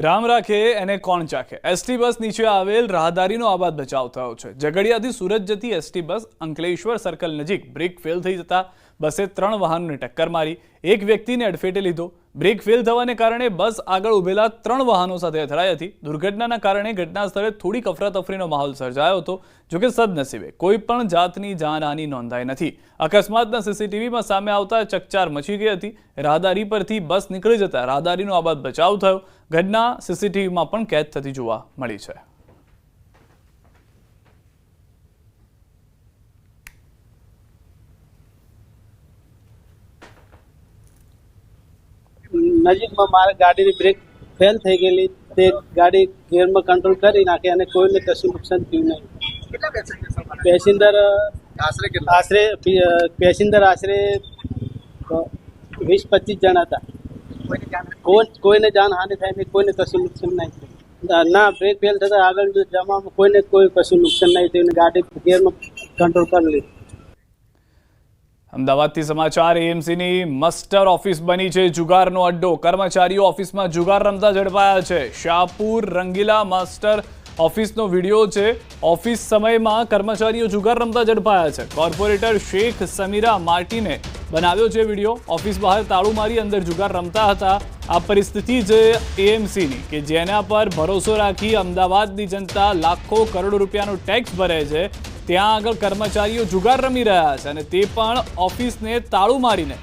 રામ રાખે એને કોણ ચાખે। એસટી બસ નીચે આવેલ રાહદારીનો આબાદ બચાવ થયો છે। ઝઘડિયાથી સુરત જતી એસટી બસ અંકલેશ્વર સર્કલ નજીક બ્રેક ફેલ થઈ જતા બસે 3 વાહનોને ટક્કર મારી એક વ્યક્તિને અડફેટે લીધો। બ્રેક ફેલ થવાને કારણે બસ આગળ ઉભેલા 3 વાહનો સાથે અથડાઈ હતી। દુર્ઘટનાના કારણે ઘટના સ્થળે થોડીક અફરાતફરીનો માહોલ સર્જાયો હતો। જોકે સદનસીબે કોઈ પણ જાતની જાનહાનિ નોંધાઈ નથી। અકસ્માતના સીસીટીવીમાં સામે આવતા ચકચાર મચી ગઈ હતી। રાહદારી પરથી બસ નીકળી જતા રાહદારીનો આબાદ બચાવ થયો। ઘટના સીસીટીવીમાં પણ કેદ થતી જોવા મળી છે। નજીકમાં મારી ગાડીની બ્રેક ફેલ થઈ ગયેલી તે ગાડી ગેરમાં કંટ્રોલ કરી નાખી અને કોઈને કશું નુકસાન થયું નહીં। પેસેન્જર આશરે 20-25 જણ હતા। કોઈને જાનહાનિ થાય નહીં, કોઈને કશું નુકસાન નહીં થયું। ના, બ્રેક ફેલ થતા આગળ જવામાં કોઈને કોઈ કશું નુકસાન નહીં થયું। ગાડી ગેરમાં કંટ્રોલ કરી લીધી। અમદાવાદથી સમાચાર। એએમસીની મસ્ટર ઓફિસ બની છે જુગારનો અડ્ડો। કર્મચારીઓ ઓફિસમાં જુગાર રમતા ઝડપાયા છે। શાહપુર રંગીલા માસ્ટર ઓફિસનો વિડીયો છે। ઓફિસ સમયમાં કર્મચારીઓ જુગાર રમતા ઝડપાયા છે। કોર્પોરેટર શેખ સમીરા માર્ટીને બનાવ્યો છે વિડીયો। ઓફિસ બહાર તાળું મારી અંદર જુગાર રમતા હતા। આ પરિસ્થિતિ છે એએમસીની કે જેના પર ભરોસો રાખી અમદાવાદની જનતા લાખો કરોડો રૂપિયાનો ટેક્સ ભરે છે। ત્યાં આગળ કર્મચારીઓ જુગાર રમી રહ્યા છે અને તે પણ ઓફિસને તાળું મારીને,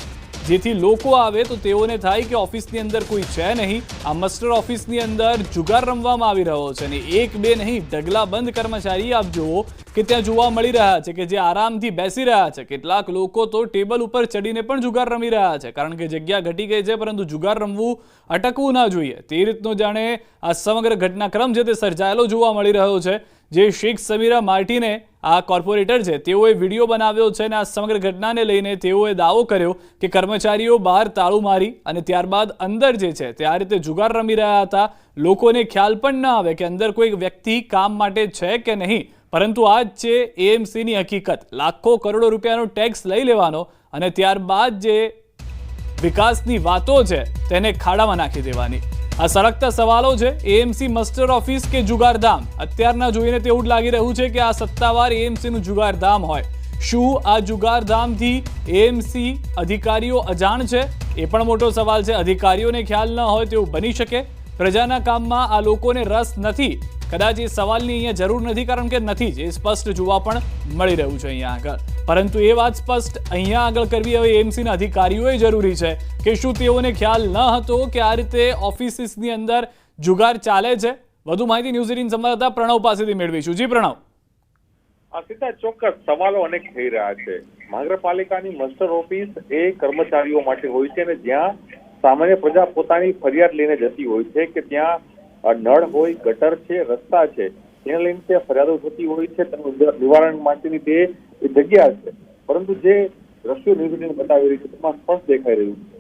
જેથી લોકો આવે તો તેઓને થાય કે ઓફિસની અંદર કોઈ છે નહીં। આ મસ્ટર ઓફિસની અંદર જુગાર રમવામાં આવી રહ્યો છે અને એક બે નહીં, ઢગલાબંધ કર્મચારી આપ જુઓ કે ત્યાં જોવા મળી રહ્યા છે કે જે આરામથી બેસી રહ્યા છે। કેટલાક લોકો તો ટેબલ ઉપર ચડીને પણ જુગાર રમી રહ્યા છે, કારણ કે જગ્યા ઘટી ગઈ છે, પરંતુ જુગાર રમવું અટકવું ના જોઈએ તે રીતનો જાણે આ સમગ્ર ઘટનાક્રમ છે તે સર્જાયેલો જોવા મળી રહ્યો છે। જે શેખ સમીરા માર્ટીને આ કોર્પોરેટર છે તેઓએ વિડીયો બનાવ્યો છે અને આ સમગ્ર ઘટનાને લઈને તેઓએ દાવો કર્યો કે કર્મચારીઓ બહાર તાળું મારી અને ત્યારબાદ અંદર જે છે તે આ રીતે જુગાર રમી રહ્યા હતા। લોકોને ખ્યાલ પણ ન આવે કે અંદર કોઈ વ્યક્તિ કામ માટે છે કે નહીં, પરંતુ આ જ છે એએમસીની હકીકત। લાખો કરોડો રૂપિયાનો ટેક્સ લઈ લેવાનો અને ત્યારબાદ જે વિકાસની વાતો છે તેને ખાડામાં નાખી દેવાની। આ સળગતા સવાલો છે। એએમસી મસ્ટર ઓફિસ કે જુગારધામ? અત્યારના જોઈને તેવું જ લાગી રહ્યું છે કે આ સત્તાવાર એએમસીનું જુગારધામ હોય। શું આ જુગારધામથી એએમસી અધિકારીઓ અજાણ છે? એ પણ મોટો સવાલ છે। અધિકારીઓને ખ્યાલ ન હોય તેવું બની શકે। પ્રજાના કામમાં આ લોકોને રસ નથી? કદાચ એ સવાલની અહીંયા જરૂર નથી, કારણ કે નથી જ, એ સ્પષ્ટ જોવા પણ મળી રહ્યું છે અહીંયા આગળ। પરંતુ એ વાત સ્પષ્ટ અહીંયા આગળ કરવી હવે એએમસીના અધિકારીઓએ જરૂરી છે કે શું તેઓને ખ્યાલ ન હતો કે આ રીતે ઓફિસીસની અંદર જુગાર ચાલે છે? વધુ માહિતી ન્યૂઝ 18 સંવાદદાતા પ્રણવ પાસેથી મેળવીશું। જી પ્રણવ। સીધા ચોક્કસ સવાલો અનેક થઈ રહ્યા છે। મહાનગરપાલિકાની મસ્ટર ઓફિસ એ કર્મચારીઓ માટે હોય છે અને જ્યાં સામાન્ય પ્રજા પોતાની ફરિયાદ લઈને જતી હોય છે કે ત્યાં નળ હોય, ગટર છે, રસ્તા છે, તેને લઈને તે ફરિયાદો થતી હોય છે, તેનું નિવારણ માટેની તે જગ્યા છે। પરંતુ જે દ્રશ્યો ન્યૂઝ 18 બતાવી રહી છે તેમાં સ્પષ્ટ દેખાઈ રહ્યું છે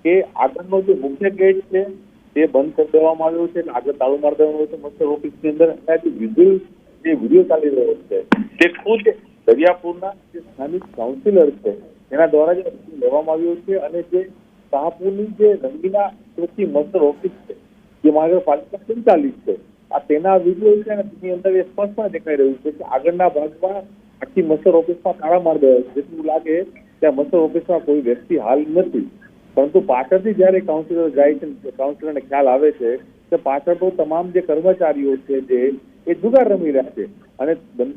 કે આગળનો જે મુખ્ય ગેટ છે તે બંધ કરી દેવામાં આવ્યો છે। આગળ તાળું મારી દેવામાં આવ્યું છે મસ્ટર ઓફિસની અંદર। જે વિડીયો ચાલી રહ્યો છે તે ખુદ દરિયાપુરના જે સ્થાનિક કાઉન્સિલર છે એના દ્વારા જે લેવામાં આવ્યો છે અને જે શાહપુરની જે રંગીલા ચોથી મસ્ટર ઓફિસ છે જે મહાનગરપાલિકા સંચાલિત છે, આ તેના વિડીયો છે અને તેની અંદર એ સ્પષ્ટપણે દેખાઈ રહ્યું છે કે આગળના ભાગમાં આખી મસ્ટર ઓફિસમાં તાળા મારી દેવાય છે, જેટલું લાગે ત્યાં મસ્ટર ઓફિસમાં કોઈ વ્યક્તિ હાલ નથી। પરંતુ પાછળથી જ્યારે કાઉન્સિલર જાય છે, કાઉન્સિલરને ખ્યાલ આવે છે કે પાછળ તો તમામ જે કર્મચારીઓ છે જે એ જુગાર રમી રહ્યા છે અને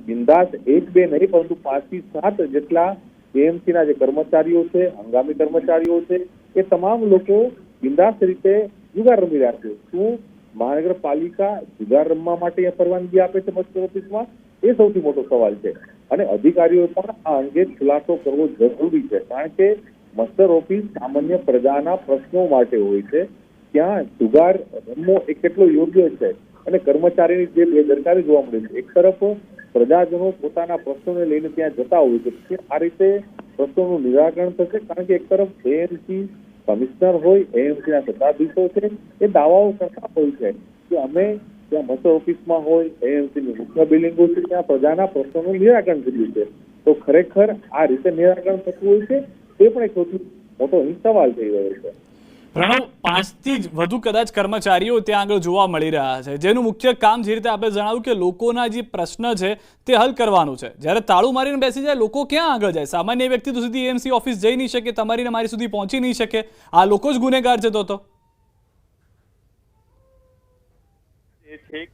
બિંદાસ એક બે નહીં પરંતુ 5 થી 7 જેટલા એએમસીના જે કર્મચારીઓ છે, હંગામી કર્મચારીઓ છે, એ તમામ લોકો બિંદાસ રીતે જુગાર રમી રહ્યા છે। શું મહાનગરપાલિકા જુગાર રમવા માટે પરવાનગી આપે છે મસ્ટર ઓફિસમાં? એ સૌથી મોટો સવાલ છે અને અધિકારીઓ પણ આ અંગે ખુલાસો કરવો જરૂરી છે, કારણ કે મસ્ટર ઓફિસ સામાન્ય પ્રજાના પ્રશ્નો માટે હોય છે। ત્યાં જુગાર રમવો એ કેટલો યોગ્ય છે અને કર્મચારીની જે બેદરકારી જોવા મળે છે। એક તરફ પ્રજાજનો પોતાના પ્રશ્નોને લઈને ત્યાં જતા હોય છે કે આ રીતે પ્રશ્નોનું નિરાકરણ થશે, કારણ કે એક તરફ એએમસી કમિશનર હોય, એએમસીના સત્તાધીશો છે, એ દાવાઓ કરતા હોય છે કે અમે ત્યાં મસ્ટર ઓફિસમાં હોય, એએમસીની મુખ્ય બિલ્ડિંગો છે, ત્યાં પ્રજાના પ્રશ્નોનું નિરાકરણ કર્યું છે। તો ખરેખર આ રીતે નિરાકરણ થતું હોય છે તે પણ એક સૌથી મોટો સવાલ થઈ રહ્યો છે। પ્રણવ, 5 થી વધુ કદાચ કર્મચારીઓ ત્યાં આગળ જોવા મળી રહ્યા છે, જેનું મુખ્ય કામ જે રીતે આપણે જણાવ્યું કે લોકોના જે પ્રશ્ન છે તે હલ કરવાનું છે. જ્યારે તાળું મારીને બેસી જાય લોકો ક્યાં આગળ જાય? સામાન્ય વ્યક્તિ તો સીધી એએમસી ઓફિસ જઈ નહીં શકે, તમારી ને મારી સુધી પહોંચી નહીં શકે. આ લોકો જ ગુનેગાર છે તો